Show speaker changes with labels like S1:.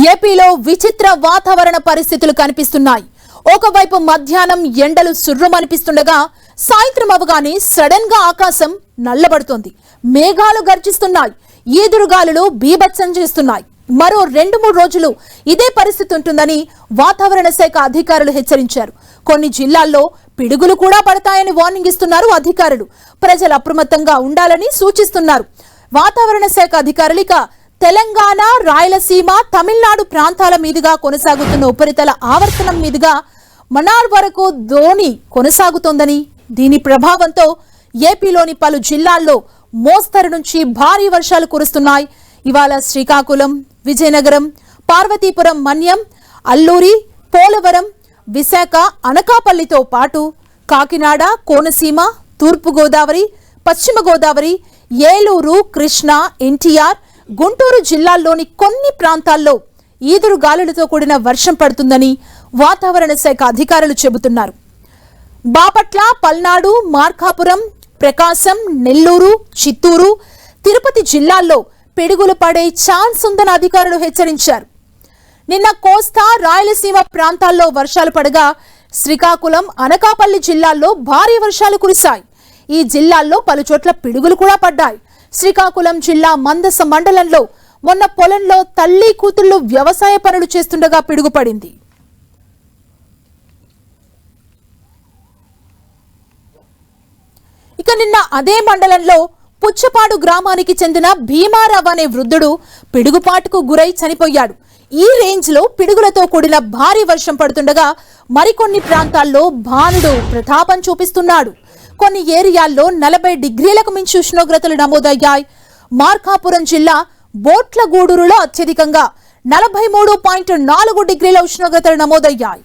S1: ఏపీలో విచిత్ర వాతావరణ పరిస్థితులు కనిపిస్తున్నాయి. ఒకవైపు మధ్యాహ్నం ఎండలు సుర్రుమనిపిస్తుండగా సాయంత్రం అవగానే సడన్ గా ఆకాశం నల్లబడుతోంది. మేఘాలు గర్జిస్తున్నాయి. ఈదురుగాలులు బీభత్సం చేస్తున్నాయి. మరో 2-3 రోజులు ఇదే పరిస్థితి ఉంటుందని వాతావరణ శాఖ అధికారులు హెచ్చరించారు. కొన్ని జిల్లాల్లో పిడుగులు కూడా పడతాయని వార్నింగ్ ఇస్తున్నారు అధికారులు. ప్రజలు అప్రమత్తంగా ఉండాలని సూచిస్తున్నారు వాతావరణ శాఖ అధికారులు. ఇక తెలంగాణ, రాయలసీమ, తమిళనాడు ప్రాంతాల మీదుగా కొనసాగుతున్న ఉపరితల ఆవర్తనం మీదుగా మనార్ వరకు ద్రోణి కొనసాగుతోందని, దీని ప్రభావంతో ఏపీలోని పలు జిల్లాల్లో మోస్తరు నుంచి భారీ వర్షాలు కురుస్తున్నాయి. ఇవాళ శ్రీకాకుళం, విజయనగరం, పార్వతీపురం, మన్యం, అల్లూరి, పోలవరం, విశాఖ, అనకాపల్లితో పాటు కాకినాడ, కోనసీమ, తూర్పు గోదావరి, పశ్చిమ గోదావరి, ఏలూరు, కృష్ణా, ఎన్టీఆర్, గుంటూరు జిల్లాల్లోని కొన్ని ప్రాంతాల్లో ఈదురు గాలులతో కూడిన వర్షం పడుతుందని వాతావరణ శాఖ అధికారులు చెబుతున్నారు. బాపట్ల, పల్నాడు, మార్కాపురం, ప్రకాశం, నెల్లూరు, చిత్తూరు, తిరుపతి జిల్లాల్లో పిడుగులు పడే ఛాన్స్ ఉందని అధికారులు హెచ్చరించారు. నిన్న కోస్తా, రాయలసీమ ప్రాంతాల్లో వర్షాలు పడగా శ్రీకాకుళం, అనకాపల్లి జిల్లాల్లో భారీ వర్షాలు కురిశాయి. ఈ జిల్లాల్లో పలు చోట్ల పిడుగులు కూడా పడ్డాయి. శ్రీకాకుళం జిల్లా మందస మండలంలో మొన్న పొలంలో తల్లి కూతుళ్లు వ్యవసాయ పనులు చేస్తుండగా పిడుగు పడింది. ఇక నిన్న అదే మండలంలో పుచ్చపాడు గ్రామానికి చెందిన భీమారావు అనే వృద్ధుడు పిడుగుపాటుకు గురై చనిపోయాడు. ఈ రేంజ్ లో పిడుగులతో కూడిన భారీ వర్షం పడుతుండగా మరికొన్ని ప్రాంతాల్లో భానుడు ప్రతాపం చూపిస్తున్నాడు. కొన్ని ఏరియాల్లో 40 డిగ్రీలకు మించి ఉష్ణోగ్రతలు నమోదయ్యాయి. మార్కాపురం జిల్లా బోట్లగూడూరులో అత్యధికంగా 43.4 డిగ్రీల ఉష్ణోగ్రతలు నమోదయ్యాయి.